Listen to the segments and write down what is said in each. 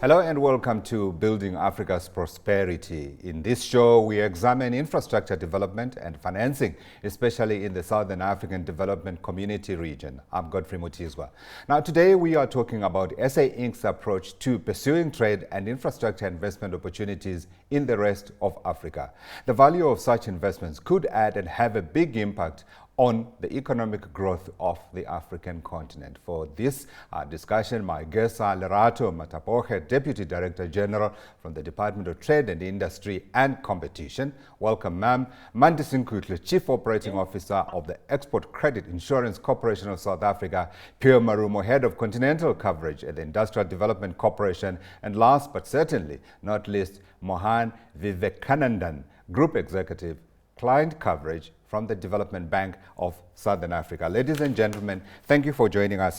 Hello and welcome to Building Africa's Prosperity. In this show, we examine infrastructure development and financing, especially in the Southern African Development Community region. I'm Godfrey Mutizwa. Now, today we are talking about SA Inc.'s approach to pursuing trade and infrastructure investment opportunities in the rest of Africa. The value of such investments could add and have a big impact on the economic growth of the African continent. For this discussion, my guests are Lerato Matapoche, Deputy Director General from the Department of Trade and Industry and Competition. Welcome, ma'am. Mandisi Nkutle, Chief Operating Officer of the Export Credit Insurance Corporation of South Africa. Pierre Marumo, Head of Continental Coverage at the Industrial Development Corporation. And last but certainly not least, Mohan Vivekanandan, Group Executive, Client Coverage from the Development Bank of Southern Africa. Ladies and gentlemen, thank you for joining us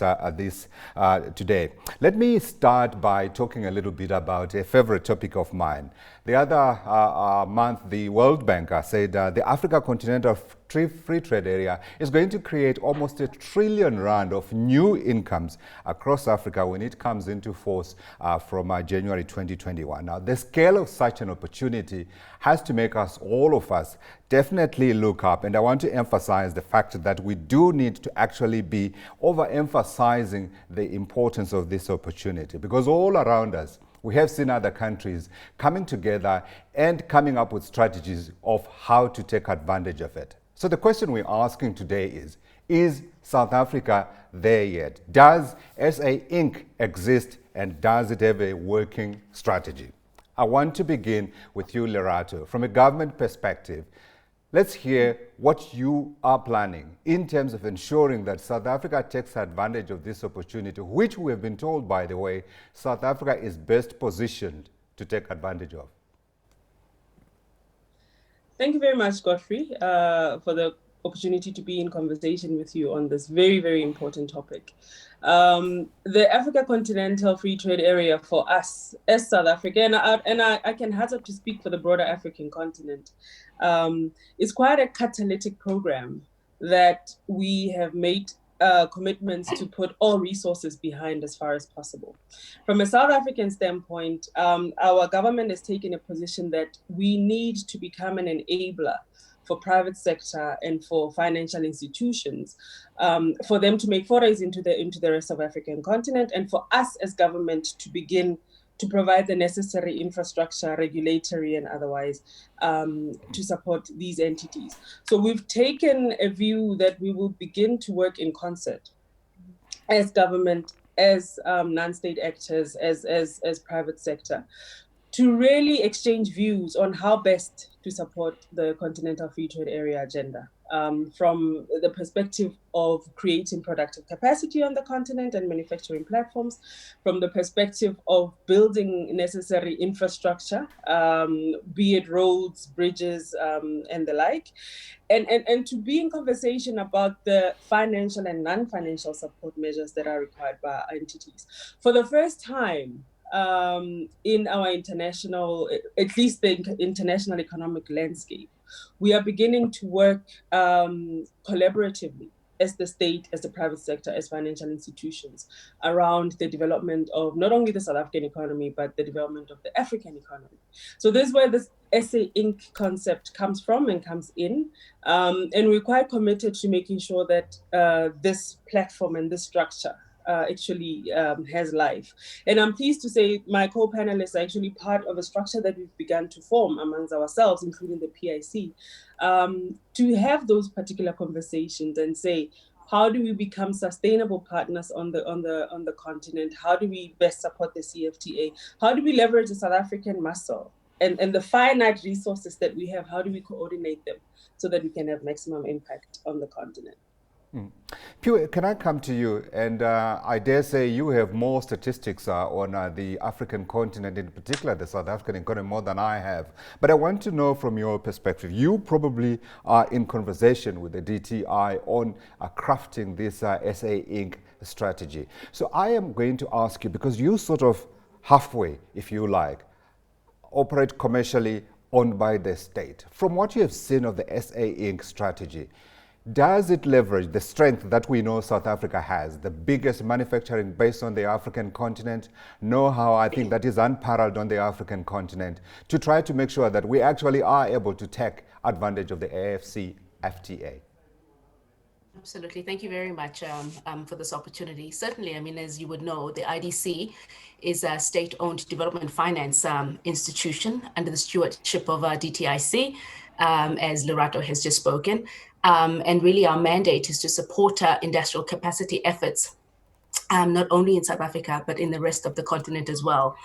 today. Let me start by talking a little bit about a favorite topic of mine. The other month, the World Bank said the Africa Continental Free Trade Area is going to create almost R1 trillion of new incomes across Africa when it comes into force from January 2021. Now, the scale of such an opportunity has to make us, all of us, definitely look up. And I want to emphasize the fact that we do need to actually be overemphasizing the importance of this opportunity, because all around us, we have seen other countries coming together and coming up with strategies of how to take advantage of it. So the question we're asking today is South Africa there yet? Does SA Inc. exist, and does it have a working strategy? I want to begin with you, Lerato. From a government perspective, let's hear what you are planning in terms of ensuring that South Africa takes advantage of this opportunity, which we have been told, by the way, South Africa is best positioned to take advantage of. Thank you very much, Godfrey, for the opportunity to be in conversation with you on this very, very important topic. The Africa Continental Free Trade Area for us as South Africa, and I can hazard to speak for the broader African continent, is quite a catalytic program that we have made commitments to put all resources behind as far as possible. From a South African standpoint, our government has taken a position that we need to become an enabler for private sector and for financial institutions, for them to make forays into the rest of the African continent, and for us as government to begin to provide the necessary infrastructure, regulatory and otherwise, to support these entities. So we've taken a view that we will begin to work in concert as government, as non-state actors, as private sector, to really exchange views on how best to support the Continental Free Trade Area agenda, from the perspective of creating productive capacity on the continent and manufacturing platforms, from the perspective of building necessary infrastructure, be it roads, bridges, and the like, and to be in conversation about the financial and non-financial support measures that are required by our entities. For the first time, in our international, at least the international economic landscape, we are beginning to work collaboratively as the state, as the private sector, as financial institutions around the development of not only the South African economy, but the development of the African economy. So this is where this SA Inc. concept comes from and comes in. And we're quite committed to making sure that this platform and this structure actually has life. And I'm pleased to say my co-panelists are actually part of a structure that we've begun to form amongst ourselves, including the PIC, to have those particular conversations and say, how do we become sustainable partners on the continent? How do we best support the CFTA? How do we leverage the South African muscle and the finite resources that we have? How do we coordinate them so that we can have maximum impact on the continent? Pure, can I come to you? And I dare say you have more statistics on the African continent, in particular the South African economy, more than I have. But I want to know from your perspective, you probably are in conversation with the DTI on crafting this SA Inc. strategy. So I am going to ask you, because you sort of halfway, if you like, operate commercially owned by the state. From what you have seen of the SA Inc. strategy, Does it leverage the strength that we know South Africa has, the biggest manufacturing base on the African continent, know-how I think that is unparalleled on the African continent, to try to make sure that we actually are able to take advantage of the AFC FTA? Absolutely. Thank you very much for this opportunity. Certainly, I mean, as you would know, the IDC is a state-owned development finance institution under the stewardship of DTIC, as Lerato has just spoken. And really our mandate is to support industrial capacity efforts, not only in South Africa, but in the rest of the continent as well.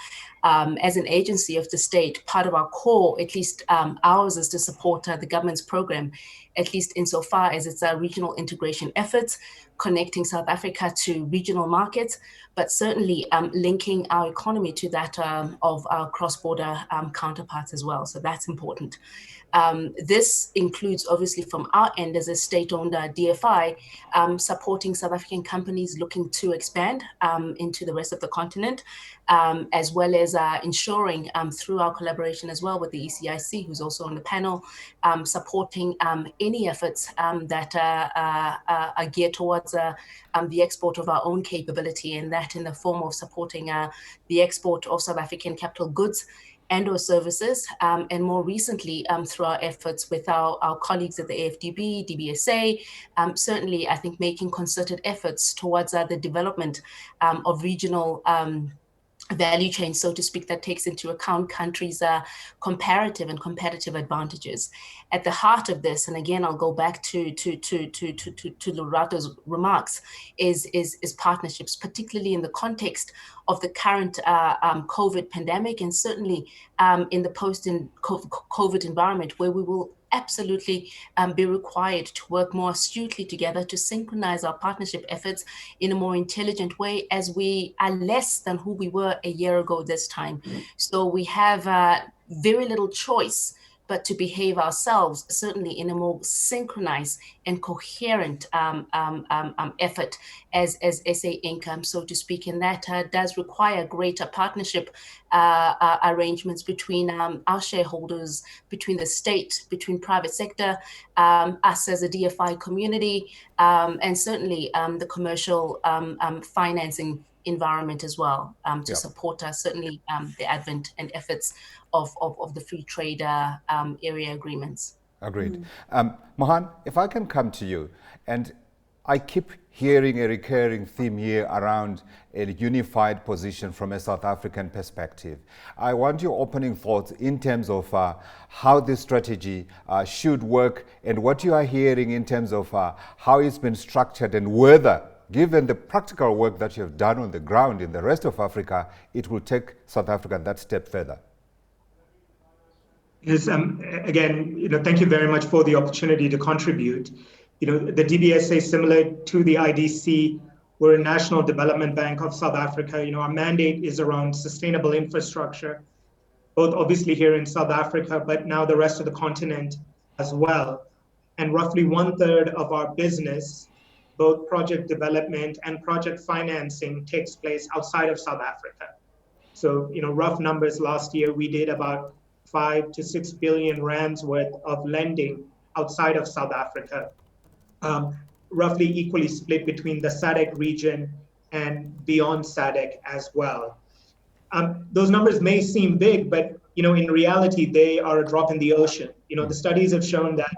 As an agency of the state, part of our core, at least ours, is to support the government's program, at least insofar as it's regional integration efforts, connecting South Africa to regional markets, but certainly linking our economy to that of our cross-border counterparts as well. So that's important. This includes, obviously, from our end as a state-owned DFI, supporting South African companies looking to expand into the rest of the continent, as well as ensuring through our collaboration as well with the ECIC, who's also on the panel, supporting any efforts that are geared towards the export of our own capability, and that in the form of supporting the export of South African capital goods and/or services, and more recently through our efforts with our colleagues at the AFDB, DBSA, certainly I think making concerted efforts towards the development of regional value chain, so to speak, that takes into account countries' comparative and competitive advantages. At the heart of this, and again, I'll go back to Lerato's remarks, is partnerships, particularly in the context of the current COVID pandemic, and certainly in the post-COVID environment, where we will absolutely be required to work more astutely together to synchronize our partnership efforts in a more intelligent way, as we are less than who we were a year ago this time. So we have very little choice but to behave ourselves, certainly in a more synchronized and coherent effort as SA income, so to speak. And that does require greater partnership arrangements between our shareholders, between the state, between private sector, us as a DFI community, and certainly the commercial financing environment as well, to support us, certainly the advent and efforts of the free trade area agreements. Agreed. Mohan, if I can come to you, and I keep hearing a recurring theme here around a unified position from a South African perspective. I want your opening thoughts in terms of how this strategy should work, and what you are hearing in terms of how it's been structured, and whether, given the practical work that you have done on the ground in the rest of Africa, it will take South Africa that step further. Yes, again, thank you very much for the opportunity to contribute. The DBSA, similar to the IDC, we're a national development bank of South Africa. Our mandate is around sustainable infrastructure, both obviously here in South Africa, but now the rest of the continent as well. And roughly 1/3 of our business, both project development and project financing, takes place outside of South Africa. So, rough numbers, last year we did about 5 to 6 billion rands worth of lending outside of South Africa, roughly equally split between the SADC region and beyond SADC as well. Those numbers may seem big, but in reality, they are a drop in the ocean. The studies have shown that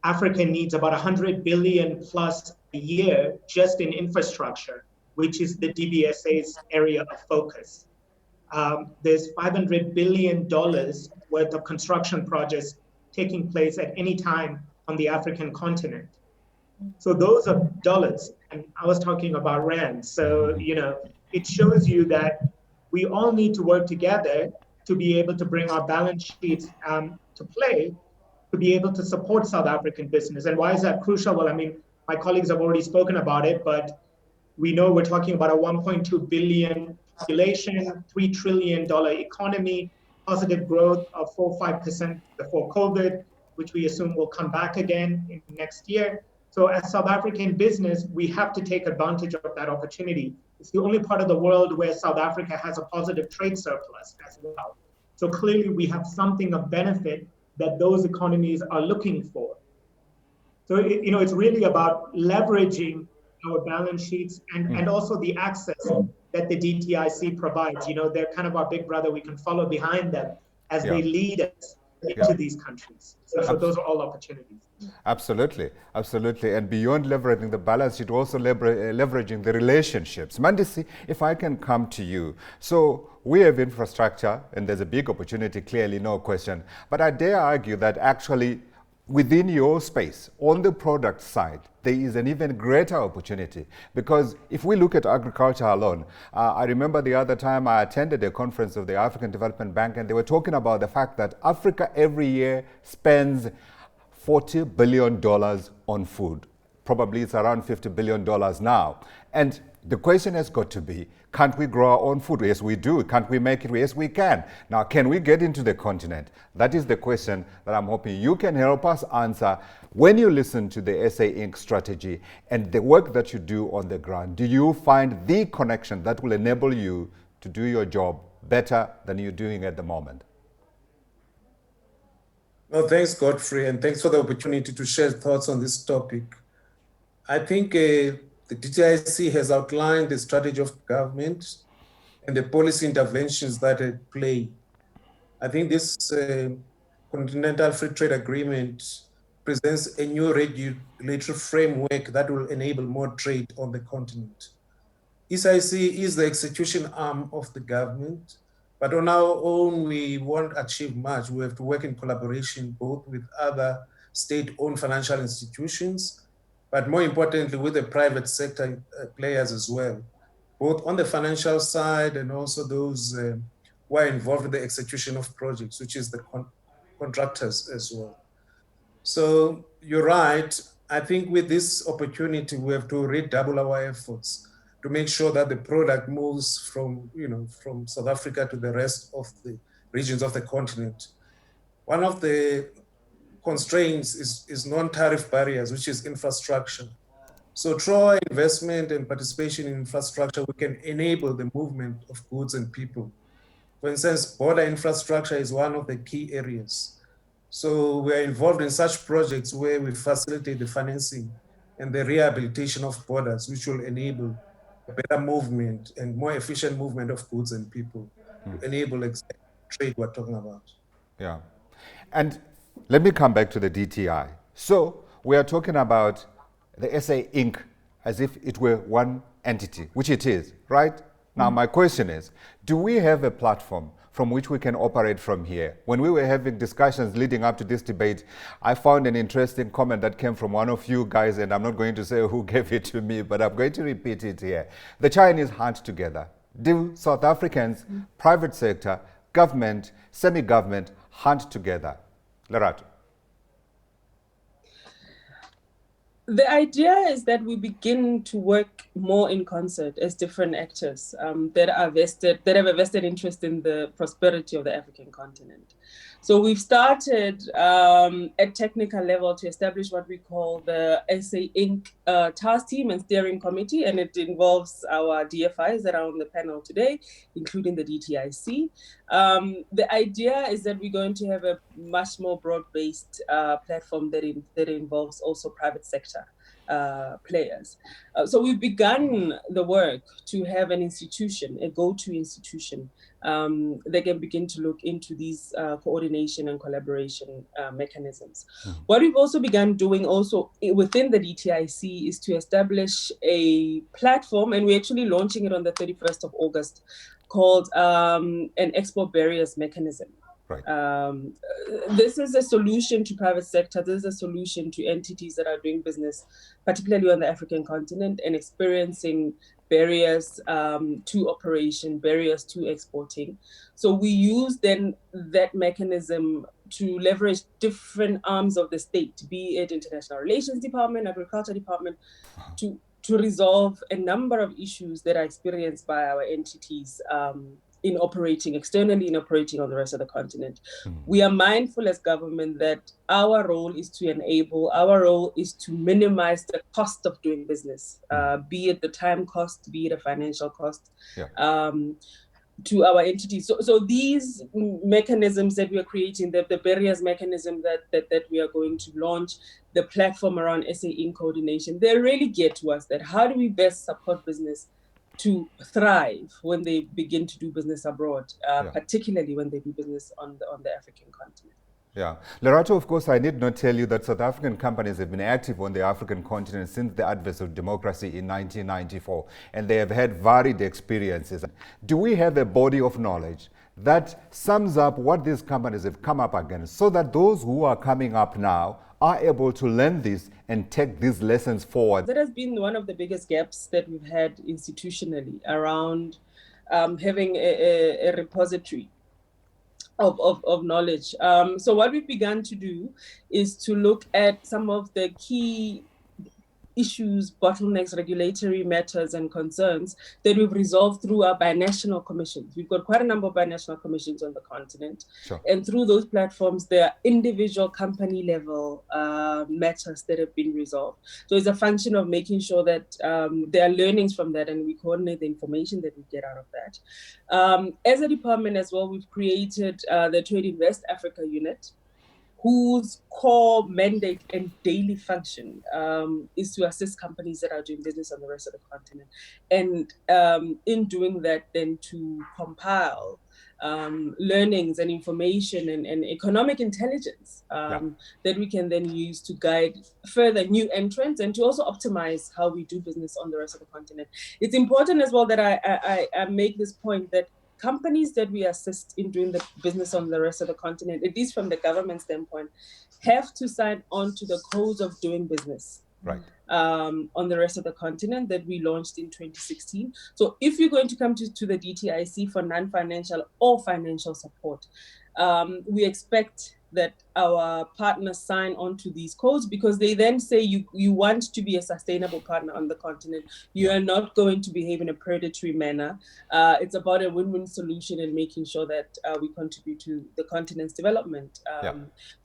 Africa needs about 100 billion plus a year just in infrastructure, which is the DBSA's area of focus. There's $500 billion worth of construction projects taking place at any time on the African continent. So those are dollars, and I was talking about rands. So, it shows you that we all need to work together to be able to bring our balance sheets to play, to be able to support South African business. And why is that crucial? Well, my colleagues have already spoken about it, but we know we're talking about a 1.2 billion population, $3 trillion economy, positive growth of 4-5% before COVID, which we assume will come back again in next year. So as South African business, we have to take advantage of that opportunity. It's the only part of the world where South Africa has a positive trade surplus as well. So clearly we have something of benefit that those economies are looking for. So, it's really about leveraging our balance sheets and also the access that the DTIC provides. They're kind of our big brother. We can follow behind them as they lead us into these countries. So those are all opportunities. Absolutely, absolutely. And beyond leveraging the balance sheet, also leveraging the relationships. Mandisi, if I can come to you. So we have infrastructure and there's a big opportunity, clearly, no question. But I dare argue that actually within your space, on the product side, there is an even greater opportunity. Because if we look at agriculture alone, I remember the other time I attended a conference of the African Development Bank, and they were talking about the fact that Africa every year spends $40 billion on food. Probably it's around $50 billion now. And the question has got to be, can't we grow our own food? Yes, we do. Can't we make it? Yes, we can. Now, can we get into the continent? That is the question that I'm hoping you can help us answer. When you listen to the SA Inc. strategy and the work that you do on the ground, do you find the connection that will enable you to do your job better than you're doing at the moment? Well, thanks, Godfrey, and thanks for the opportunity to share thoughts on this topic. I think the DTIC has outlined the strategy of government and the policy interventions that at play. I think this Continental Free Trade Agreement presents a new regulatory framework that will enable more trade on the continent. ECIC is the execution arm of the government, but on our own, we won't achieve much. We have to work in collaboration both with other state-owned financial institutions, but more importantly, with the private sector players as well, both on the financial side and also those who are involved in the execution of projects, which is the contractors as well. So you're right. I think with this opportunity, we have to redouble our efforts to make sure that the product moves from South Africa to the rest of the regions of the continent. One of the constraints is non-tariff barriers, which is infrastructure. So through our investment and participation in infrastructure, we can enable the movement of goods and people. For instance, border infrastructure is one of the key areas. So we are involved in such projects where we facilitate the financing and the rehabilitation of borders, which will enable a better movement and more efficient movement of goods and people to enable trade we're talking about. Yeah. And let me come back to the DTI. So we are talking about the SA Inc. as if it were one entity, which it is, right? Now, my question is, do we have a platform from which we can operate from here? When we were having discussions leading up to this debate, I found an interesting comment that came from one of you guys, and I'm not going to say who gave it to me, but I'm going to repeat it here. The Chinese hunt together. Do South Africans, private sector, government, semi-government hunt together? Lerato. The idea is that we begin to work more in concert as different actors that have a vested interest in the prosperity of the African continent. So we've started at technical level to establish what we call the SA Inc. Task Team and Steering Committee, and it involves our DFIs that are on the panel today, including the DTIC. The idea is that we're going to have a much more broad-based platform that involves also private sector players. So we've begun the work to have an institution, a go-to institution, that can begin to look into these coordination and collaboration mechanisms. What we've also begun doing also within the DTIC is to establish a platform, and we're actually launching it on the 31st of August, called an export barriers mechanism. Right. This is a solution to private sector. This is a solution to entities that are doing business, particularly on the African continent, and experiencing barriers to operation, barriers to exporting. So we use then that mechanism to leverage different arms of the state, be it International Relations Department, Agriculture Department, to resolve a number of issues that are experienced by our entities in operating externally, in operating on the rest of the continent. We are mindful as government that our role is to enable, our role is to minimize the cost of doing business, be it the time cost, be it a financial cost. Yeah. to our entities. So these mechanisms that we are creating, the barriers mechanism that we are going to launch, the platform around SA in coordination, they really get to us that how do we best support business to thrive when they begin to do business abroad, particularly when they do business on the African continent. Yeah. Lerato, of course, I need not tell you that South African companies have been active on the African continent since the advent of democracy in 1994, and they have had varied experiences. Do we have a body of knowledge that sums up what these companies have come up against so that those who are coming up now are able to learn this and take these lessons forward? That has been one of the biggest gaps that we've had institutionally around having a repository of knowledge. So what we've begun to do is to look at some of the key issues, bottlenecks, regulatory matters and concerns that we've resolved through our binational commissions. We've got quite a number of binational commissions on the continent. Sure. And through those platforms, there are individual company level matters that have been resolved. So it's a function of making sure that there are learnings from that and we coordinate the information that we get out of that. As a department as well, we've created the Trade Invest Africa unit, whose core mandate and daily function is to assist companies that are doing business on the rest of the continent. And in doing that, then to compile learnings and information and economic intelligence that we can then use to guide further new entrants and to also optimize how we do business on the rest of the continent. It's important as well that I make this point that companies that we assist in doing the business on the rest of the continent, at least from the government standpoint, have to sign on to the codes of doing business on the rest of the continent that we launched in 2016. So if you're going to come to the DTIC for non-financial or financial support, we expect that our partners sign on to these codes because they then say you want to be a sustainable partner on the continent. You are not going to behave in a predatory manner. It's about a win-win solution and making sure that we contribute to the continent's development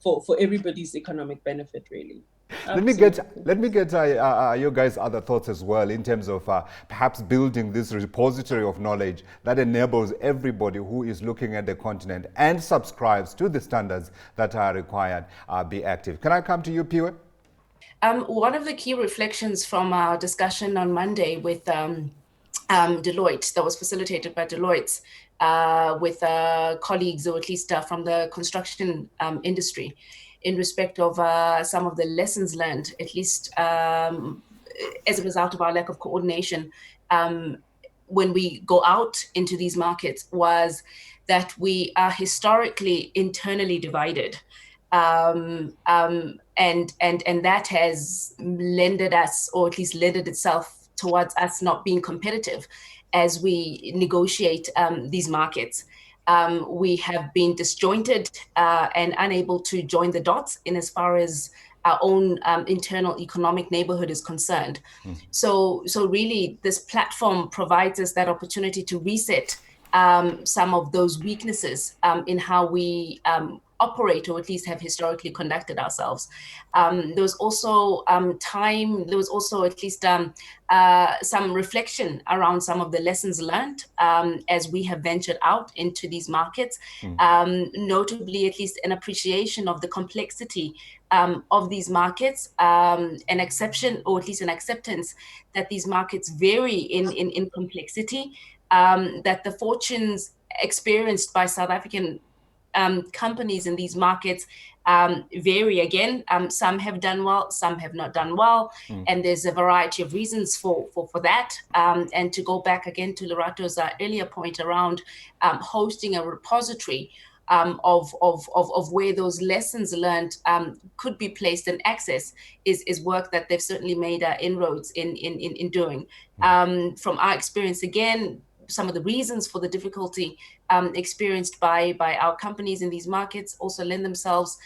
for everybody's economic benefit, really. Let me get your guys' other thoughts as well in terms of perhaps building this repository of knowledge that enables everybody who is looking at the continent and subscribes to the standards that are required be active. Can I come to you, Piwe? One of the key reflections from our discussion on Monday with Deloitte, that was facilitated by Deloitte, with colleagues, or at least from the construction industry, in respect of some of the lessons learned, at least as a result of our lack of coordination when we go out into these markets, was that we are historically internally divided. And that has lended us, or at least lended itself towards us not being competitive as we negotiate these markets. We have been disjointed and unable to join the dots in as far as our own internal economic neighborhood is concerned. So really, this platform provides us that opportunity to reset some of those weaknesses in how we operate, or at least have historically conducted ourselves. There was also there was also at least some reflection around some of the lessons learned as we have ventured out into these markets, notably at least an appreciation of the complexity of these markets, an exception, or at least an acceptance that these markets vary in complexity, that the fortunes experienced by South African companies in these markets vary again. Some have done well, some have not done well, and there's a variety of reasons for that. And to go back again to Lerato's earlier point around hosting a repository of where those lessons learned could be placed and access is work that they've certainly made inroads in doing. From our experience, again, some of the reasons for the difficulty experienced by our companies in these markets also lend themselves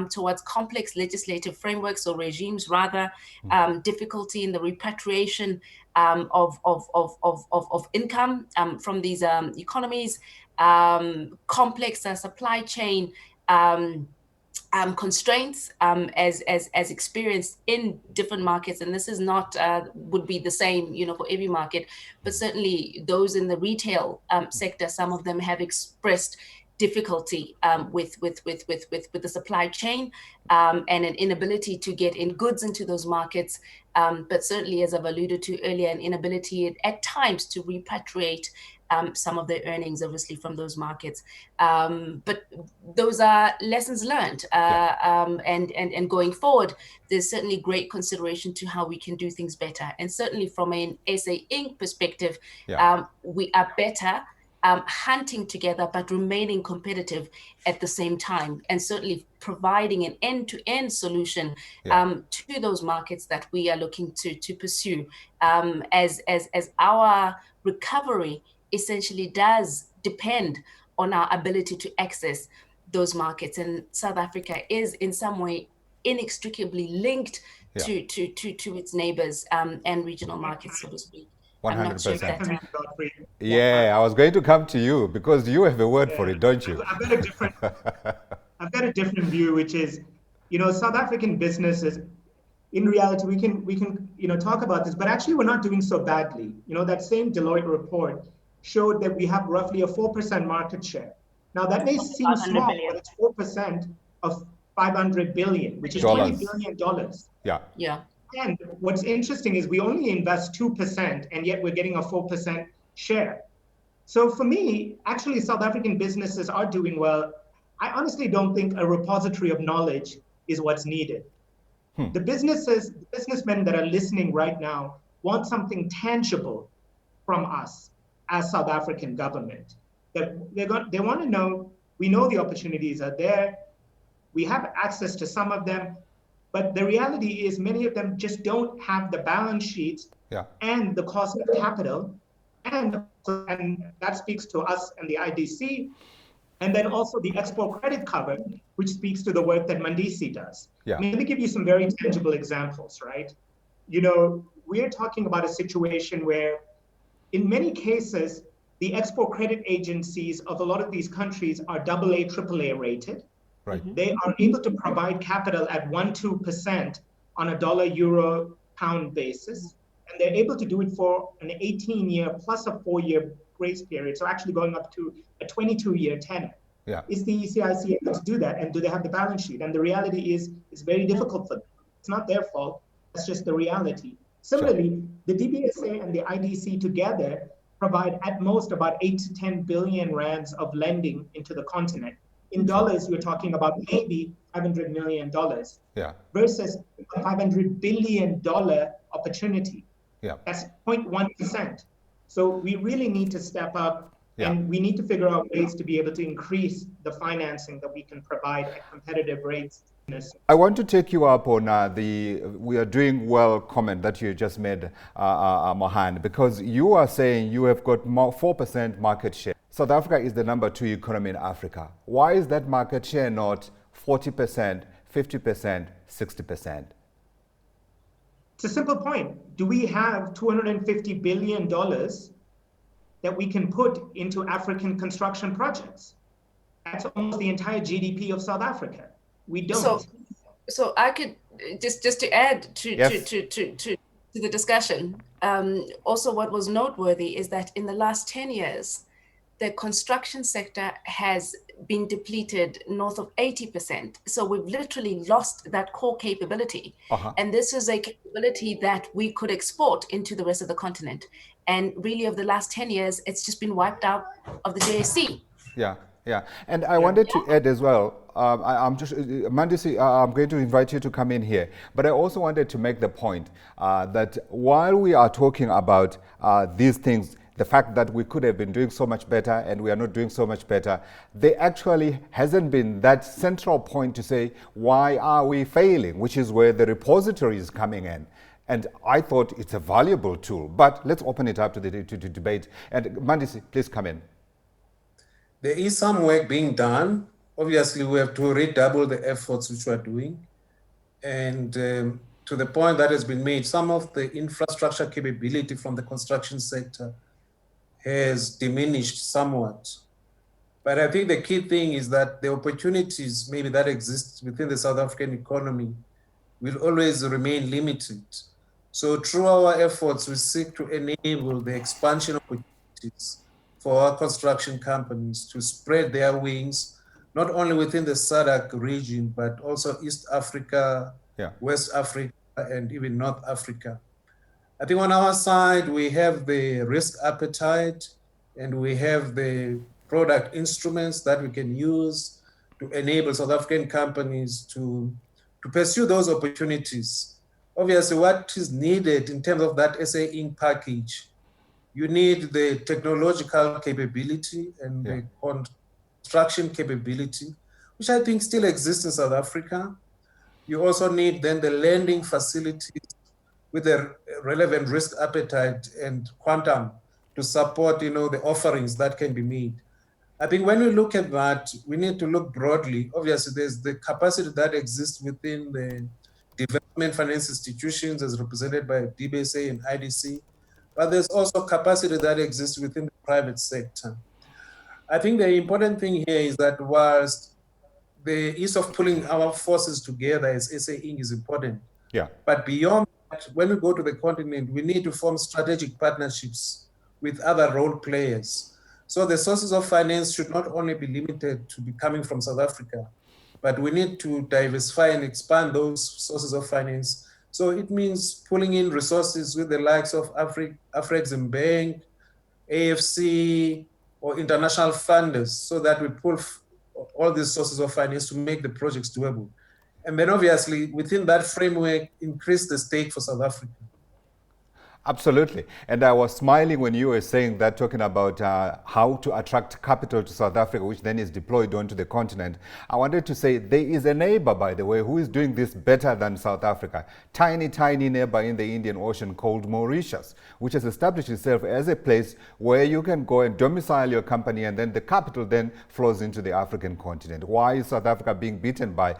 towards complex legislative frameworks, or regimes rather, difficulty in the repatriation of income from these economies, complex supply chain constraints as experienced in different markets, and this is not would be the same, for every market, but certainly those in the retail sector, some of them have expressed difficulty with the supply chain and an inability to get in goods into those markets, but certainly, as I've alluded to earlier, an inability at times to repatriate some of their earnings, obviously, from those markets. But those are lessons learned. And going forward, there's certainly great consideration to how we can do things better. And certainly from an SA Inc. perspective, we are better hunting together, but remaining competitive at the same time, and certainly providing an end-to-end solution to those markets that we are looking to pursue, as our recovery essentially does depend on our ability to access those markets. And South Africa is in some way inextricably linked to its neighbors and regional markets, so to speak. 100%. I'm not sure if that, I was going to come to you because you have a word for it, don't you? I've got a different view, which is, South African businesses, in reality, we can talk about this, but actually we're not doing so badly. That same Deloitte report showed that we have roughly a 4% market share. Now that may seem small, but it's 4% of 500 billion, which is $20 billion. Yeah. And what's interesting is we only invest 2%, and yet we're getting a 4% share. So for me, actually, South African businesses are doing well. I honestly don't think a repository of knowledge is what's needed. The businessmen that are listening right now want something tangible from us as South African government. That they want to know, we know the opportunities are there, we have access to some of them, but the reality is many of them just don't have the balance sheets and the cost of capital, and that speaks to us and the IDC, and then also the export credit cover, which speaks to the work that Mandisi does. I mean, let me give you some very tangible examples, right? We're talking about a situation where in many cases, the export credit agencies of a lot of these countries are AA, AAA rated. Right. They are able to provide capital at 1-2% on a dollar, euro, pound basis. And they're able to do it for an 18-year plus a 4-year grace period. So actually going up to a 22-year tenor. Is the ECIC able to do that? And do they have the balance sheet? And the reality is it's very difficult for them. It's not their fault. That's just the reality. Similarly, the DBSA and the IDC together provide at most about 8 to 10 billion rands of lending into the continent. In dollars, we're talking about maybe $500 million versus a $500 billion opportunity. That's 0.1%. So we really need to step up and we need to figure out ways to be able to increase the financing that we can provide at competitive rates. I want to take you up on the "we are doing well" comment that you just made, Mohan, because you are saying you have got 4% market share. South Africa is the number 2 economy in Africa. Why is that market share not 40%, 50%, 60%? It's a simple point. Do we have $250 billion that we can put into African construction projects? That's almost the entire GDP of South Africa. We don't. So I could just to add to the discussion. Also, what was noteworthy is that in the last 10 years, the construction sector has been depleted north of 80%. So we've literally lost that core capability. And this is a capability that we could export into the rest of the continent. And really, over the last 10 years, it's just been wiped out of the JSE. And I wanted to add as well, Mandisi, I'm going to invite you to come in here. But I also wanted to make the point that while we are talking about these things, the fact that we could have been doing so much better and we are not doing so much better, there actually hasn't been that central point to say, why are we failing, which is where the repository is coming in. And I thought it's a valuable tool, but let's open it up to the debate. And Mandisi, please come in. There is some work being done. Obviously, we have to redouble the efforts which we are doing. And to the point that has been made, some of the infrastructure capability from the construction sector has diminished somewhat. But I think the key thing is that the opportunities maybe that exist within the South African economy will always remain limited. So through our efforts, we seek to enable the expansion opportunities for our construction companies to spread their wings, not only within the SADC region, but also East Africa, West Africa, and even North Africa. I think on our side, we have the risk appetite and we have the product instruments that we can use to enable South African companies to pursue those opportunities. Obviously, what is needed in terms of that SA Inc. package, you need the technological capability and the construction capability, which I think still exists in South Africa. You also need then the lending facilities with a relevant risk appetite and quantum to support, the offerings that can be made. I think when we look at that, we need to look broadly. Obviously, there's the capacity that exists within the development finance institutions as represented by DBSA and IDC, but there's also capacity that exists within the private sector. I think the important thing here is that whilst the ease of pulling our forces together as SA Inc. is important, but beyond that, when we go to the continent, we need to form strategic partnerships with other role players. So the sources of finance should not only be limited to be coming from South Africa, but we need to diversify and expand those sources of finance. So it means pulling in resources with the likes of Afrexim Bank, AFC, or international funders, so that we pull all these sources of finance to make the projects doable. And then obviously within that framework, increase the stake for South Africa. Absolutely. And I was smiling when you were saying that, talking about how to attract capital to South Africa, which then is deployed onto the continent. I wanted to say there is a neighbor, by the way, who is doing this better than South Africa. Tiny, tiny neighbor in the Indian Ocean called Mauritius, which has established itself as a place where you can go and domicile your company, and then the capital then flows into the African continent. Why is South Africa being beaten by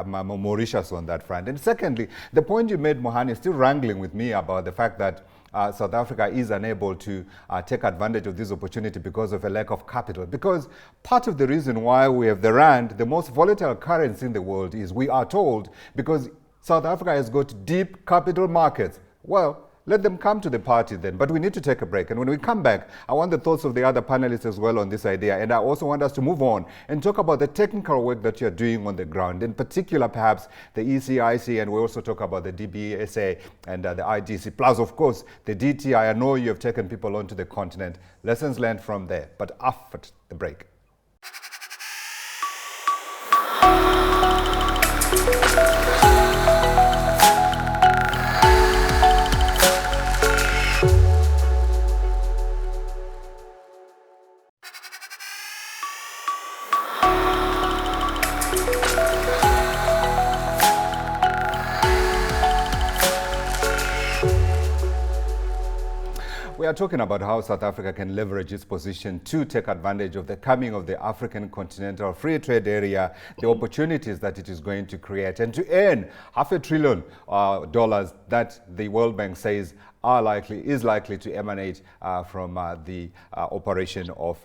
Mauritius on that front? And secondly, the point you made, Mohan, is still wrangling with me about the fact that South Africa is unable to take advantage of this opportunity because of a lack of capital. Because part of the reason why we have the rand, the most volatile currency in the world, is, we are told, because South Africa has got deep capital markets. Well, let them come to the party then. But we need to take a break. And when we come back, I want the thoughts of the other panelists as well on this idea. And I also want us to move on and talk about the technical work that you're doing on the ground, in particular, perhaps the ECIC, and we also talk about the DBSA and the IDC, plus, of course, the DTI. I know you have taken people onto the continent. Lessons learned from there. But after the break. We are talking about how South Africa can leverage its position to take advantage of the coming of the African Continental Free Trade Area, the opportunities that it is going to create, and to earn $500 billion that the World Bank says is likely to emanate from the operation of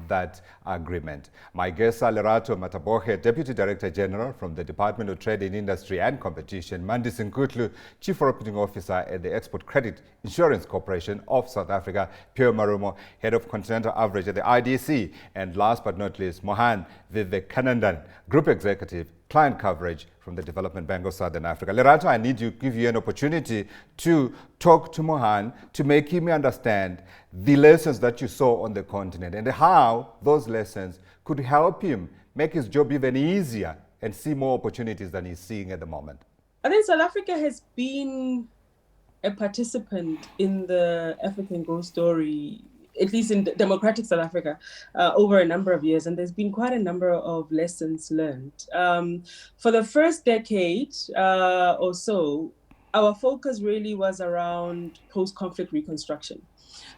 that agreement. My guests are Lerato Matabohe, Deputy Director General from the Department of Trade and Industry and Competition, Mandi Sinkutlu, Chief Operating Officer at the Export Credit Insurance Corporation of South Africa, Pierre Marumo, Head of Continental Average at the IDC, and last but not least, Mohan Vivekanandan, Group Executive, Client Coverage from the Development Bank of Southern Africa. Lerato, I need to give you an opportunity to talk to Mohan to make him understand the lessons that you saw on the continent and how those lessons could help him make his job even easier and see more opportunities than he's seeing at the moment. I think South Africa has been a participant in the African growth story, at least in democratic South Africa, over a number of years, and there's been quite a number of lessons learned. For the first decade or so, our focus really was around post-conflict reconstruction.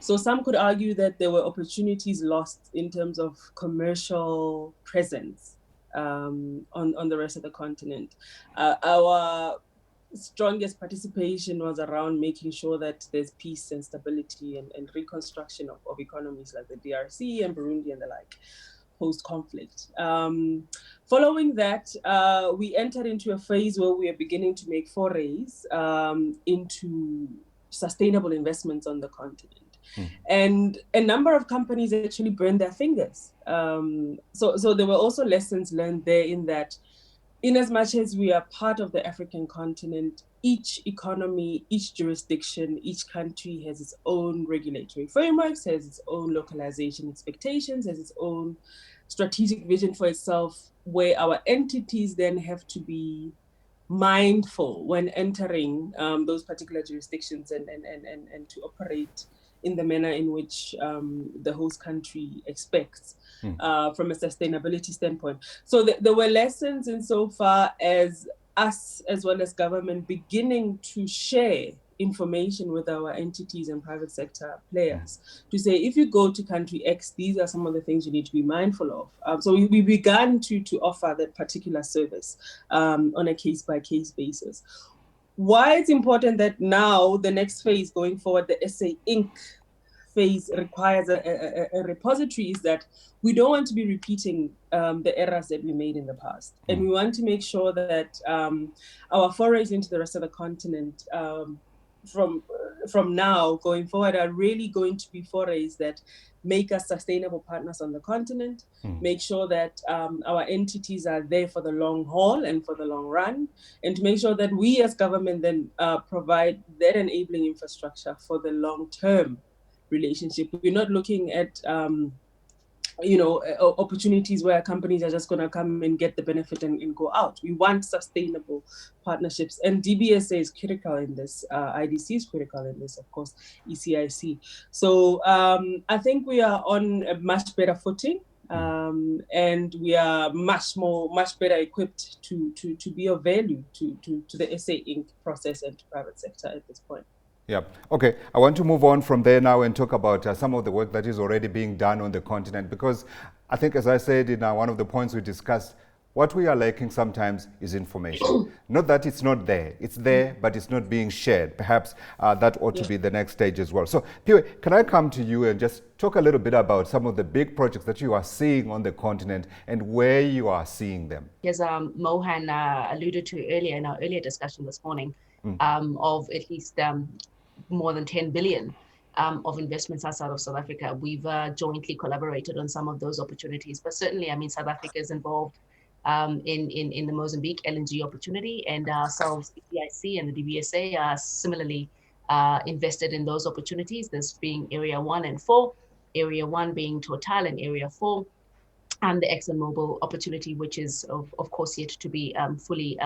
So some could argue that there were opportunities lost in terms of commercial presence on the rest of the continent. Our strongest participation was around making sure that there's peace and stability and reconstruction of economies like the DRC and Burundi and the like. post-conflict. Following that, we entered into a phase where we are beginning to make forays into sustainable investments on the continent. And a number of companies actually burned their fingers. So there were also lessons learned there in that, in as much as we are part of the African continent, each economy, each jurisdiction, each country has its own regulatory frameworks, has its own localization expectations, has its own strategic vision for itself, where our entities then have to be mindful when entering those particular jurisdictions and to operate in the manner in which the host country expects from a sustainability standpoint. So there were lessons insofar as us, as well as government, beginning to share information with our entities and private sector players to say, if you go to country X, these are some of the things you need to be mindful of. So we began to offer that particular service on a case-by-case basis. Why it's important that now the next phase going forward, the SA Inc. phase requires a repository is that we don't want to be repeating the errors that we made in the past. And we want to make sure that our forays into the rest of the continent from now going forward are really going to be forays that make us sustainable partners on the continent, make sure that our entities are there for the long haul and for the long run, and to make sure that we as government then provide that enabling infrastructure for the long-term relationship. We're not looking at opportunities where companies are just going to come and get the benefit and go out. We want sustainable partnerships, and DBSA is critical in this. IDC is critical in this, of course, ECIC. So I think we are on a much better footing, and we are much better equipped to be of value to the SA Inc. process and to private sector at this point. Yeah. Okay. I want to move on from there now and talk about some of the work that is already being done on the continent, because I think, as I said in one of the points we discussed, what we are lacking sometimes is information. Not that it's not there. It's there, but it's not being shared. Perhaps that ought to be the next stage as well. So, Piwe, can I come to you and just talk a little bit about some of the big projects that you are seeing on the continent and where you are seeing them? As Mohan alluded to earlier in our earlier discussion this morning, of at least more than 10 billion of investments outside of South Africa. We've jointly collaborated on some of those opportunities, but certainly, I mean, South Africa is involved in the Mozambique LNG opportunity, and ourselves, ECIC and the DBSA are similarly invested in those opportunities, this being Area 1 and 4, Area 1 being Total and Area 4, and the ExxonMobil opportunity, which is of course yet to be fully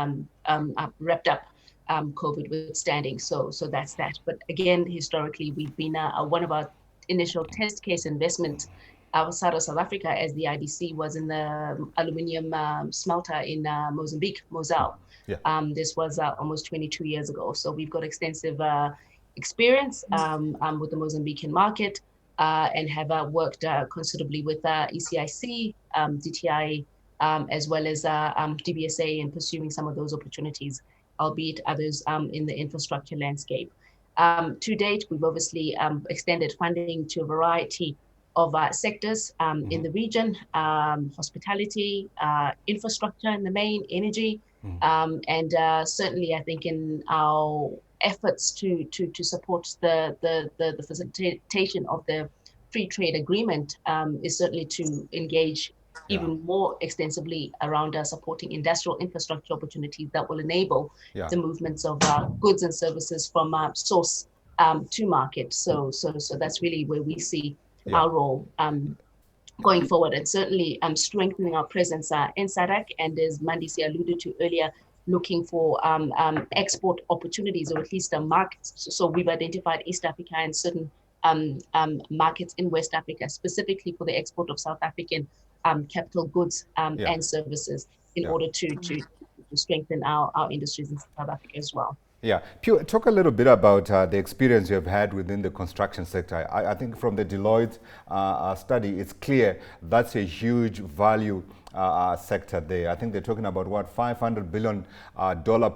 wrapped up, COVID withstanding. So that's that. But again, historically, we've been one of our initial test case investments outside of South Africa, as the IDC was in the aluminium smelter in Mozambique, Mozal. This was almost 22 years ago. So we've got extensive experience with the Mozambican market, and have worked considerably with ECIC, DTI, as well as DBSA in pursuing some of those opportunities, albeit others in the infrastructure landscape. To date, we've obviously extended funding to a variety of sectors in the region, hospitality, infrastructure in the main, energy, and certainly I think in our efforts to support the facilitation of the free trade agreement is certainly to engage even more extensively around supporting industrial infrastructure opportunities that will enable the movements of goods and services from source to market. So that's really where we see our role going forward, and certainly strengthening our presence in SADC, and as Mandisi alluded to earlier, looking for export opportunities, or at least markets. So we've identified East Africa and certain markets in West Africa, specifically for the export of South African capital goods and services, in order to strengthen our industries in South Africa as well. Yeah, Pew, talk a little bit about the experience you have had within the construction sector. I think from the Deloitte study, it's clear that's a huge value sector there. I think they're talking about what, $500 billion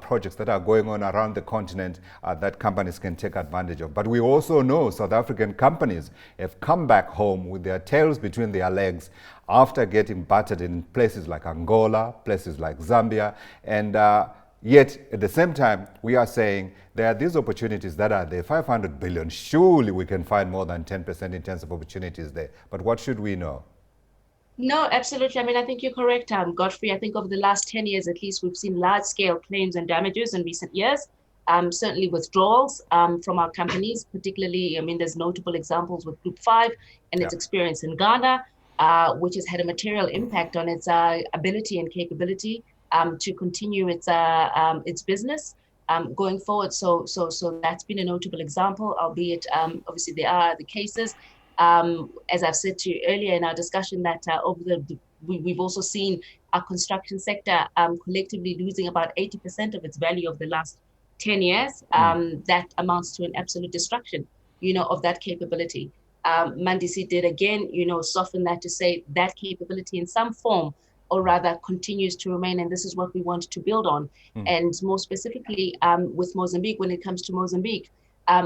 projects that are going on around the continent that companies can take advantage of. But we also know South African companies have come back home with their tails between their legs after getting battered in places like Angola, places like Zambia, and yet, at the same time, we are saying there are these opportunities that are there, 500 billion. Surely we can find more than 10% in terms of opportunities there. But what should we know? No, absolutely. I mean, I think you're correct, Godfrey. I think over the last 10 years, at least, we've seen large-scale claims and damages in recent years. Certainly withdrawals from our companies, particularly, I mean, there's notable examples with Group 5 and its experience in Ghana, which has had a material impact on its ability and capability to continue its business going forward. So that's been a notable example, albeit obviously there are the cases. As I've said to you earlier in our discussion, that we've also seen our construction sector collectively losing about 80% of its value over the last 10 years. That amounts to an absolute destruction, of that capability. Mandisi did again, soften that to say that capability in some form, or rather continues to remain, and this is what we want to build on. And more specifically with Mozambique, when it comes to Mozambique,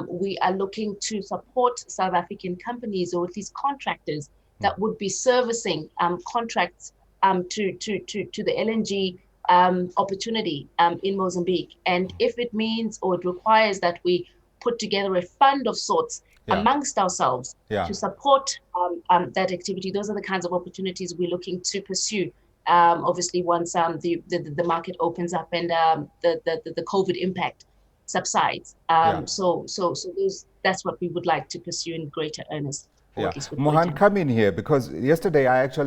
we are looking to support South African companies, or at least contractors, that would be servicing contracts to the LNG opportunity in Mozambique. And if it means, or it requires, that we put together a fund of sorts amongst ourselves to support that activity, those are the kinds of opportunities we're looking to pursue. Obviously, once the market opens up and the COVID impact subsides. So that's what we would like to pursue in greater earnest. Mohan, come in here, because yesterday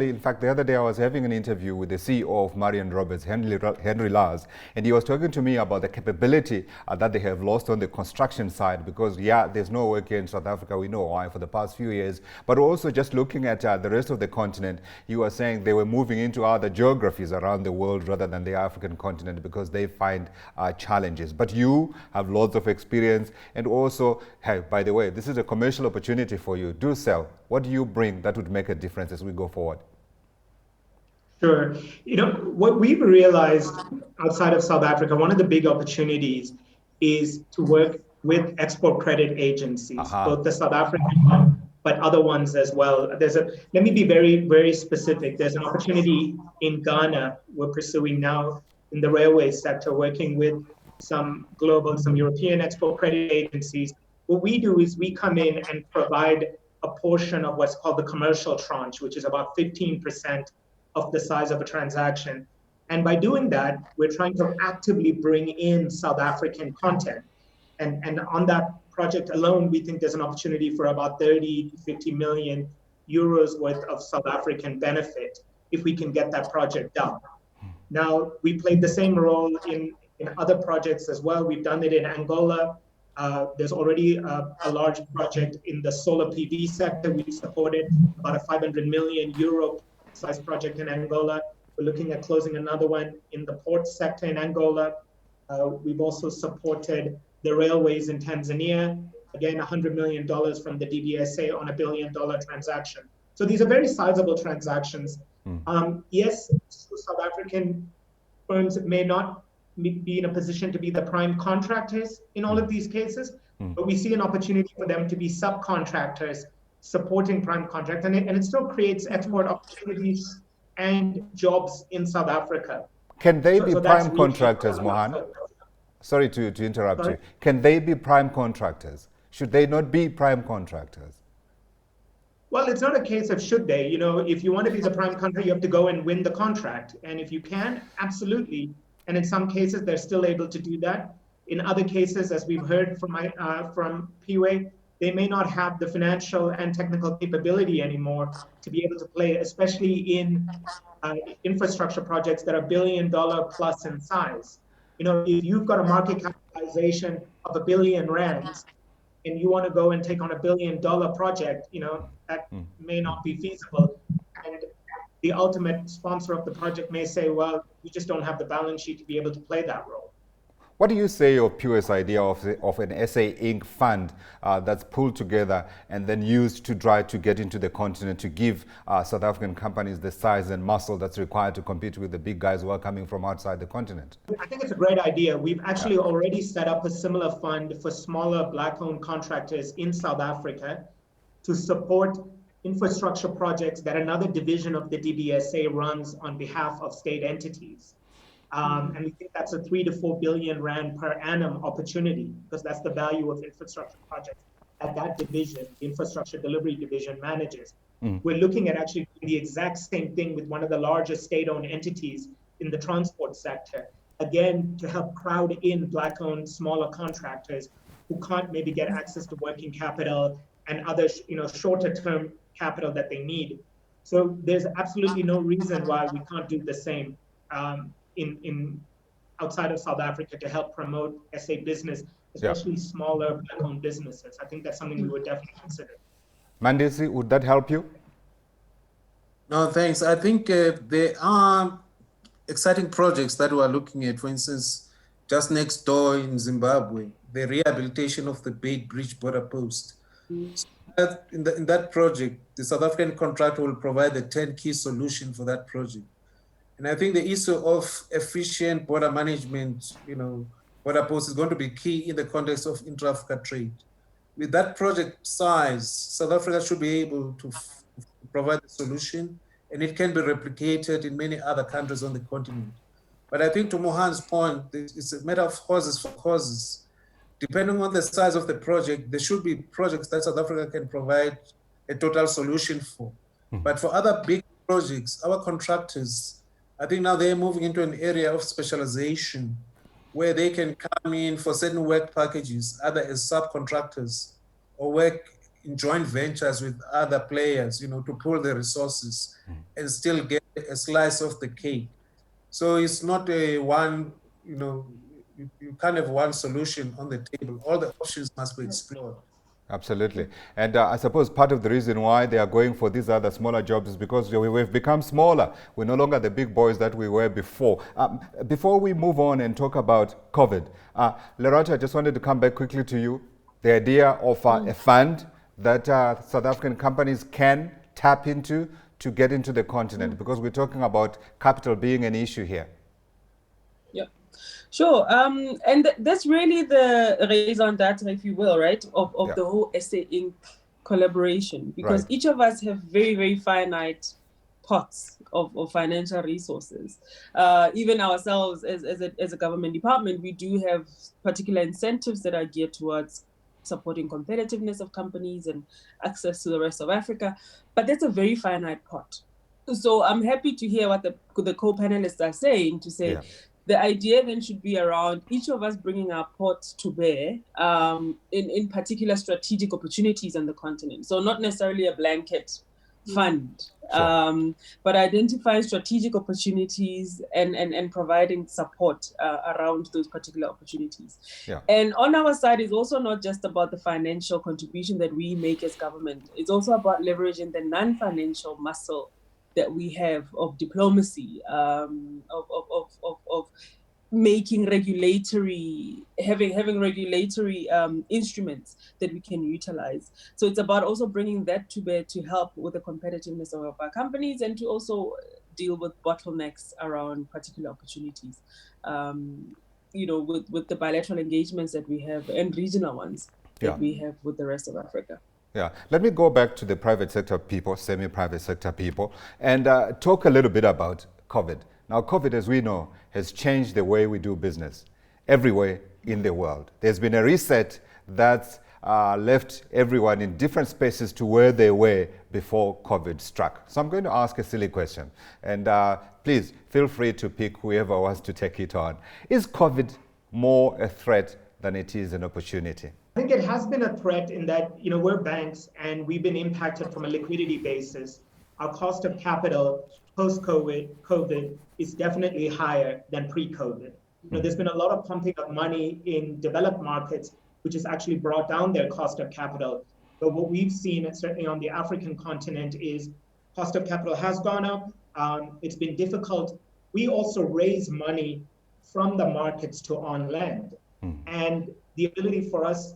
in fact, the other day I was having an interview with the CEO of Marion Roberts, Henry Lars, and he was talking to me about the capability that they have lost on the construction side, because there's no work here in South Africa, we know why, for the past few years, but also just looking at the rest of the continent, you were saying they were moving into other geographies around the world rather than the African continent because they find challenges. But you have lots of experience, and also, hey, by the way, this is a commercial opportunity for you. Do sell. What do you bring that would make a difference as we go forward? Sure. What we've realized outside of South Africa, one of the big opportunities is to work with export credit agencies, both the South African one, but other ones as well. Let me be very, very specific. There's an opportunity in Ghana we're pursuing now in the railway sector, working with some European export credit agencies. What we do is we come in and provide a portion of what's called the commercial tranche, which is about 15% of the size of a transaction. And by doing that, we're trying to actively bring in South African content. And on that project alone, we think there's an opportunity for about 30 to 50 million euros worth of South African benefit if we can get that project done. Now, we played the same role in other projects as well. We've done it in Angola. There's already a large project in the solar PV sector. We supported about a 500 million euro size project in Angola. We're looking at closing another one in the port sector in Angola. We've also supported the railways in Tanzania. Again, $100 million from the DBSA on $1 billion transaction. So these are very sizable transactions. Yes, South African firms may not be in a position to be the prime contractors in all of these cases, but we see an opportunity for them to be subcontractors supporting prime contracts, and it still creates export opportunities and jobs in South Africa. Can they be prime contractors, Mohan? Sorry to interrupt you. Can they be prime contractors? Should they not be prime contractors? Well, it's not a case of should they. If you want to be the prime contractor, you have to go and win the contract. And if you can, absolutely. And in some cases, they're still able to do that. In other cases, as we've heard from Piwe, they may not have the financial and technical capability anymore to be able to play, especially in infrastructure projects that are $1 billion plus in size. If you've got a market capitalization of R1 billion and you want to go and take on $1 billion project, that may not be feasible. And the ultimate sponsor of the project may say, well, we just don't have the balance sheet to be able to play that role. What do you say of POS idea of an SA Inc. fund that's pulled together and then used to try to get into the continent to give South African companies the size and muscle that's required to compete with the big guys who are coming from outside the continent? I think it's a great idea. We've actually already set up a similar fund for smaller Black-owned contractors in South Africa to support infrastructure projects that another division of the DBSA runs on behalf of state entities. And we think that's a 3 to 4 billion rand per annum opportunity, because that's the value of infrastructure projects that division, the infrastructure delivery division, manages. We're looking at actually doing the exact same thing with one of the largest state-owned entities in the transport sector, again, to help crowd in Black-owned smaller contractors who can't maybe get access to working capital and other shorter-term capital that they need. So there's absolutely no reason why we can't do the same in outside of South Africa to help promote SA business, especially smaller Black-owned businesses. I think that's something we would definitely consider. Mandisi, would that help you? No, thanks. I think there are exciting projects that we are looking at. For instance, just next door in Zimbabwe, the rehabilitation of the Bait Bridge border post. So in that project, the South African contractor will provide the turnkey solution for that project. And I think the issue of efficient border management, border posts is going to be key in the context of intra-Africa trade. With that project size, South Africa should be able to provide the solution, and it can be replicated in many other countries on the continent. But I think to Mohan's point, it's a matter of horses for causes. Depending on the size of the project, there should be projects that South Africa can provide a total solution for. But for other big projects, our contractors, I think now they're moving into an area of specialization where they can come in for certain work packages, either as subcontractors or work in joint ventures with other players, to pool the resources and still get a slice of the cake. So it's not a one, you can't have one solution on the table. All the options must be explored. Absolutely. And I suppose part of the reason why they are going for these other smaller jobs is because we've become smaller. We're no longer the big boys that we were before. Before we move on and talk about COVID, Lerato, I just wanted to come back quickly to you. The idea of a fund that South African companies can tap into to get into the continent, because we're talking about capital being an issue here. Sure, and that's really the raison d'etre, if you will, right, of the whole SA Inc. collaboration, because each of us have very, very finite pots of financial resources. Even ourselves as a government department, we do have particular incentives that are geared towards supporting competitiveness of companies and access to the rest of Africa, but that's a very finite pot. So I'm happy to hear what the co-panelists are saying, to say, the idea then should be around each of us bringing our pot to bear in particular strategic opportunities on the continent. So not necessarily a blanket fund, but identifying strategic opportunities and providing support around those particular opportunities. And on our side, it's also not just about the financial contribution that we make as government. It's also about leveraging the non-financial muscle that we have of diplomacy, of making having regulatory instruments that we can utilize. So it's about also bringing that to bear to help with the competitiveness of our companies and to also deal with bottlenecks around particular opportunities, with the bilateral engagements that we have and regional ones that we have with the rest of Africa. Let me go back to the private sector people, semi-private sector people, and talk a little bit about COVID. Now, COVID, as we know, has changed the way we do business everywhere in the world. There's been a reset that's left everyone in different spaces to where they were before COVID struck. So I'm going to ask a silly question, and please feel free to pick whoever wants to take it on. Is COVID more a threat than it is an opportunity? I think it has been a threat in that, we're banks and we've been impacted from a liquidity basis. Our cost of capital post-COVID is definitely higher than pre-COVID. There's been a lot of pumping of money in developed markets, which has actually brought down their cost of capital. But what we've seen, certainly on the African continent, is cost of capital has gone up. It's been difficult. We also raise money from the markets to on lend. And the ability for us,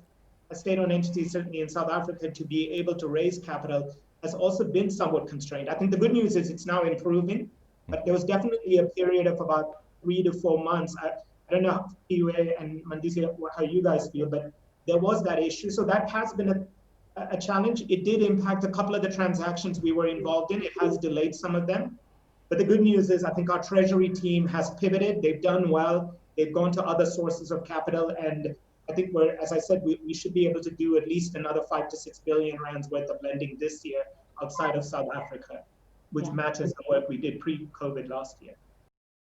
a state-owned entity, certainly in South Africa, to be able to raise capital has also been somewhat constrained. I think the good news is it's now improving, but there was definitely a period of about 3 to 4 months. I don't know, PUA and Mutizwa, how you guys feel, but there was that issue. So that has been a challenge. It did impact a couple of the transactions we were involved in. It has delayed some of them. But the good news is I think our treasury team has pivoted. They've done well. They've gone to other sources of capital. And I think as I said, we should be able to do at least another 5 to 6 billion rands worth of lending this year outside of South Africa, which matches the work we did pre-COVID last year.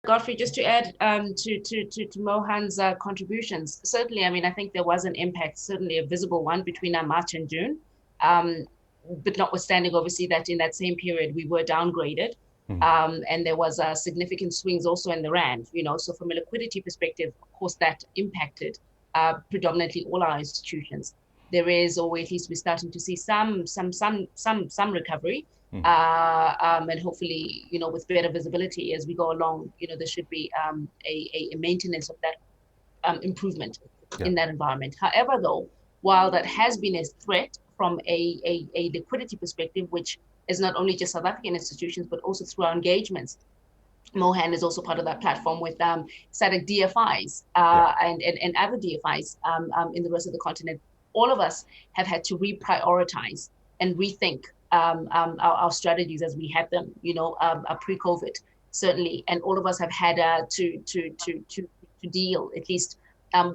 Godfrey, just to add to Mohan's contributions, certainly, I mean, I think there was an impact, certainly a visible one between March and June, but notwithstanding, obviously, that in that same period, we were downgraded. And there was significant swings also in the rand, so from a liquidity perspective, of course, that impacted predominantly all our institutions. There is, or at least we're starting to see some recovery, and hopefully, with better visibility as we go along, there should be a maintenance of that improvement in that environment. However, though, while that has been a threat from a liquidity perspective, which is not only just South African institutions, but also through our engagements. Mohan is also part of that platform with SADC DFIs and other DFIs in the rest of the continent. All of us have had to reprioritize and rethink our strategies as we had them, pre-COVID, certainly. And all of us have had to deal, at least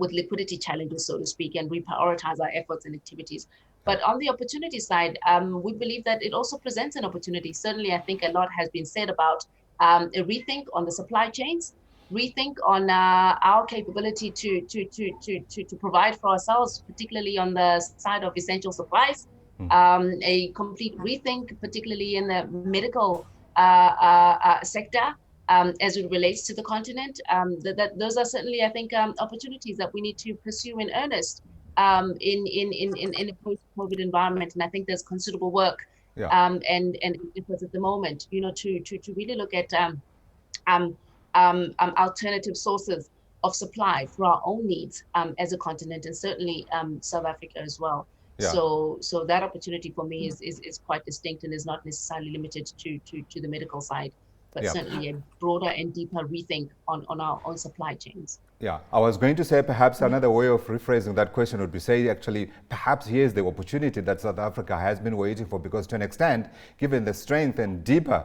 with liquidity challenges, so to speak, and reprioritize our efforts and activities. But on the opportunity side, we believe that it also presents an opportunity. Certainly, I think a lot has been said about a rethink on the supply chains, rethink on our capability to provide for ourselves, particularly on the side of essential supplies, a complete rethink, particularly in the medical sector, as it relates to the continent. Those are certainly, I think, opportunities that we need to pursue in earnest in a post-COVID environment. And I think there's considerable work and efforts at the moment, to really look at alternative sources of supply for our own needs as a continent, and certainly South Africa as well. So that opportunity for me is quite distinct and is not necessarily limited to the medical side, but certainly a broader and deeper rethink on our own supply chains. Yeah, I was going to say perhaps another way of rephrasing that question would be say, actually, perhaps here's the opportunity that South Africa has been waiting for, because to an extent, given the strength and deeper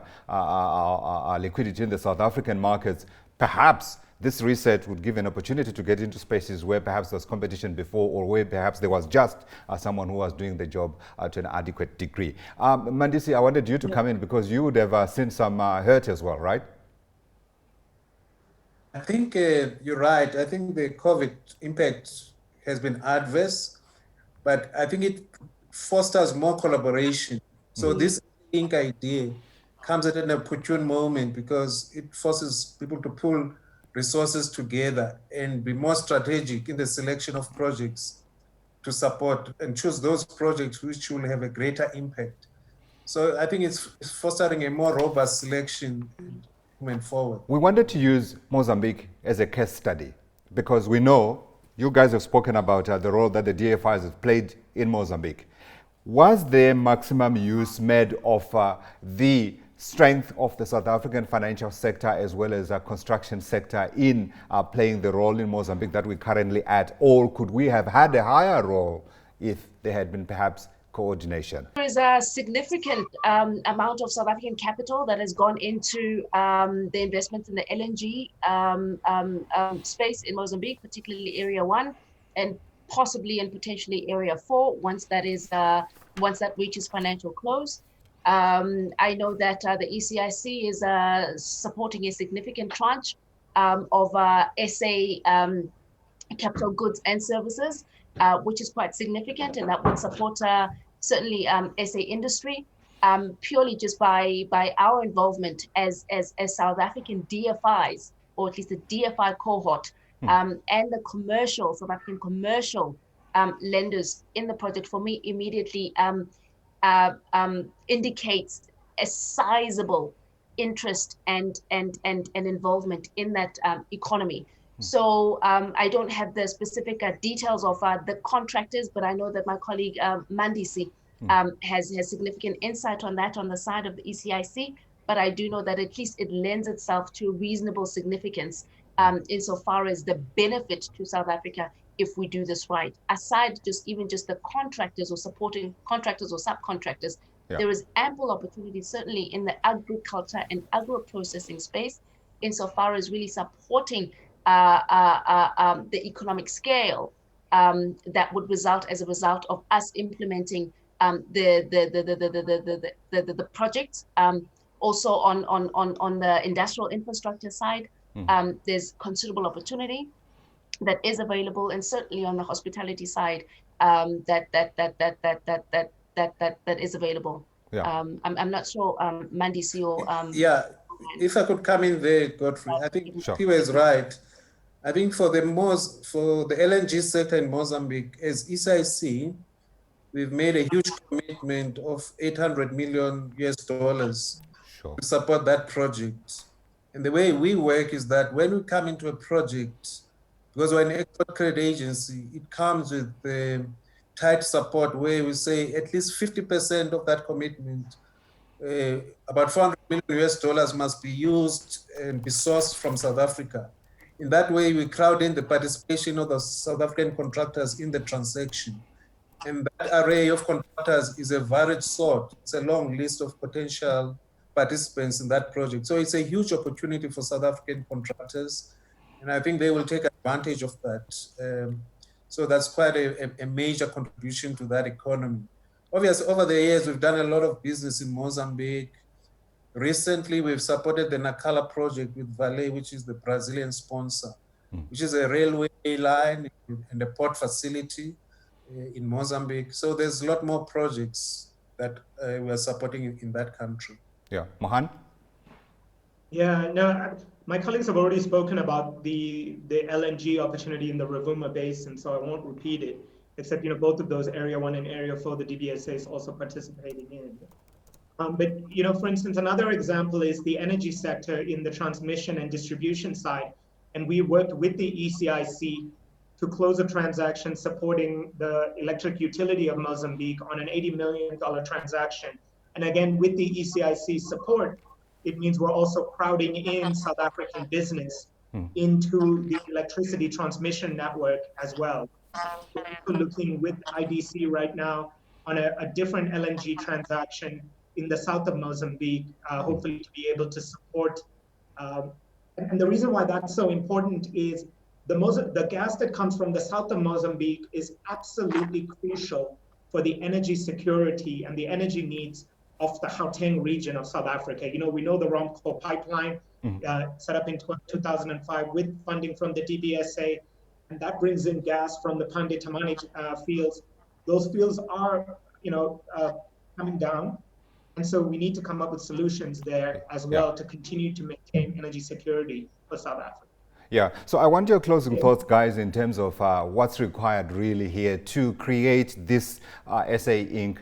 liquidity in the South African markets, perhaps this reset would give an opportunity to get into spaces where perhaps there was competition before, or where perhaps there was just someone who was doing the job to an adequate degree. Mandisi, I wanted you to come in because you would have seen some hurt as well, right? I think you're right. I think the COVID impact has been adverse, but I think it fosters more collaboration. So this Inc. idea comes at an opportune moment because it forces people to pull resources together and be more strategic in the selection of projects to support and choose those projects which will have a greater impact. So I think it's fostering a more robust selection moving forward. We wanted to use Mozambique as a case study because we know you guys have spoken about the role that the DFIs have played in Mozambique. Was there maximum use made of the strength of the South African financial sector as well as the construction sector in playing the role in Mozambique that we're currently at? Or could we have had a higher role if there had been perhaps coordination? There is a significant amount of South African capital that has gone into the investments in the LNG space in Mozambique, particularly Area 1, and possibly and potentially Area 4 once that reaches financial close. I know that the ECIC is supporting a significant tranche of SA capital goods and services, which is quite significant, and that would support certainly SA industry, purely just by our involvement as South African DFIs, or at least the DFI cohort, and the South African commercial lenders in the project. For me, immediately indicates a sizable interest and involvement in that economy. So I don't have the specific details of the contractors, but I know that my colleague Mandisi has significant insight on that on the side of the ECIC. But I do know that at least it lends itself to reasonable significance insofar as the benefit to South Africa if we do this right. Aside even just the contractors or supporting contractors or subcontractors, there is ample opportunity, certainly in the agriculture and agro-processing space, insofar as really supporting the economic scale that would result as a result of us implementing the projects. Also on the industrial infrastructure side, there's considerable opportunity that is available, and certainly on the hospitality side, that is available. I'm not sure, Mandisi or if I could come in there, Godfrey, I think Piwa is right. I think for the LNG sector in Mozambique, as ECIC, we've made a huge commitment of $800 million to support that project. And the way we work is that when we come into a project, because we're an export credit agency, it comes with tight support where we say at least 50% of that commitment, about $400 million must be used and be sourced from South Africa. In that way, we crowd in the participation of the South African contractors in the transaction. And that array of contractors is a varied sort. It's a long list of potential participants in that project. So it's a huge opportunity for South African contractors. And I think they will take advantage of that. So that's quite a major contribution to that economy. Obviously, over the years, we've done a lot of business in Mozambique. Recently, we've supported the Nacala project with Vale, which is the Brazilian sponsor, which is a railway line and a port facility in Mozambique. So there's a lot more projects that we're supporting in that country. Yeah, Mohan? Yeah, no, my colleagues have already spoken about the LNG opportunity in the Rovuma Basin, so I won't repeat it, except, both of those, Area 1 and Area 4, the DBSA is also participating in. But, for instance, another example is the energy sector in the transmission and distribution side. And we worked with the ECIC to close a transaction supporting the electric utility of Mozambique on an $80 million transaction. And again, with the ECIC support, it means we're also crowding in South African business into the electricity transmission network as well. We're looking with IDC right now on a different LNG transaction in the south of Mozambique, hopefully to be able to support. And the reason why that's so important is the gas that comes from the south of Mozambique is absolutely crucial for the energy security and the energy needs of the Gauteng region of South Africa. We know the Romco pipeline set up in 2005 with funding from the DBSA, and that brings in gas from the Pande Tamani fields. Those fields are, coming down. And so we need to come up with solutions there as well to continue to maintain energy security for South Africa. Yeah, so I want your closing thoughts, guys, in terms of what's required really here to create this SA Inc.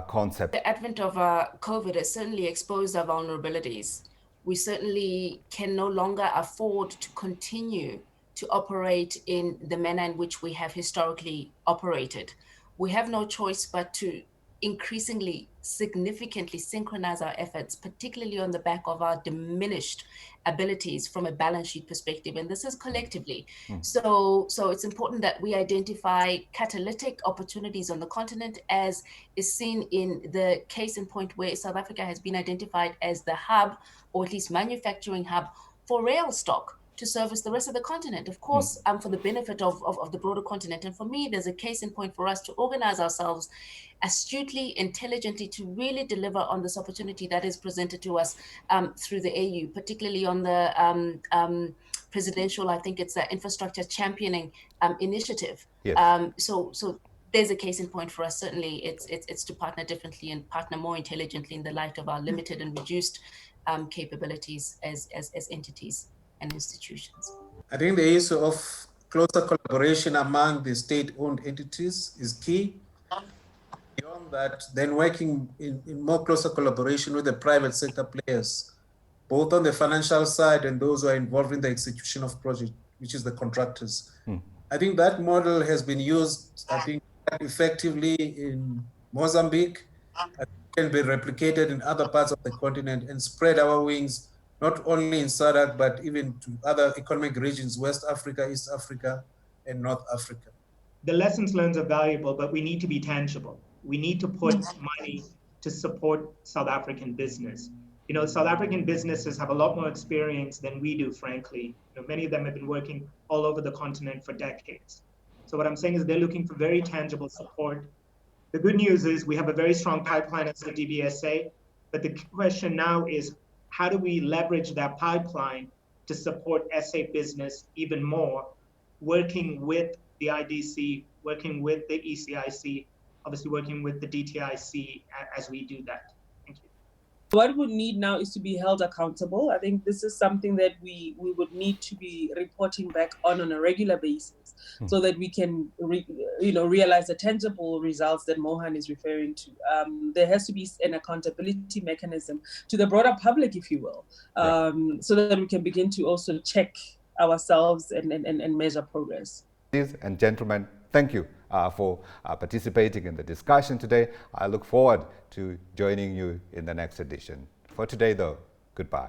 Concept. The advent of COVID has certainly exposed our vulnerabilities. We certainly can no longer afford to continue to operate in the manner in which we have historically operated. We have no choice but to increasingly significantly synchronize our efforts, particularly on the back of our diminished abilities from a balance sheet perspective, and this is collectively. So it's important that we identify catalytic opportunities on the continent, as is seen in the case in point where South Africa has been identified as the hub, or at least manufacturing hub, for rail stock to service the rest of the continent, of course, for the benefit of the broader continent. And for me, there's a case in point for us to organize ourselves astutely, intelligently, to really deliver on this opportunity that is presented to us through the AU, particularly on the presidential, I think it's the infrastructure championing initiative. Yes. So there's a case in point for us. Certainly, it's to partner differently and partner more intelligently in the light of our limited and reduced capabilities as entities and institutions. I think the issue of closer collaboration among the state-owned entities is key. Beyond that, then working in more closer collaboration with the private sector players, both on the financial side and those who are involved in the execution of project. which is the contractors. I think that model has been used, I think, effectively in Mozambique. It can be replicated in other parts of the continent and spread our wings, not only in SADC, but even to other economic regions, West Africa, East Africa, and North Africa. The lessons learned are valuable, but we need to be tangible. We need to put money to support South African business. You know, South African businesses have a lot more experience than we do, frankly. You know, many of them have been working all over the continent for decades. So what I'm saying is they're looking for very tangible support. The good news is we have a very strong pipeline as the DBSA, but the question now is how do we leverage that pipeline to support SA business even more, working with the IDC, working with the ECIC, obviously working with the DTIC as we do that. Thank you. What we need now is to be held accountable. I think this is something that we would need to be reporting back on a regular basis so that we can realize the tangible results that Mohan is referring to. There has to be an accountability mechanism to the broader public, if you will, so that we can begin to also check ourselves and measure progress. Ladies and gentlemen, thank you for participating in the discussion today. I look forward to joining you in the next edition. For today, though, goodbye.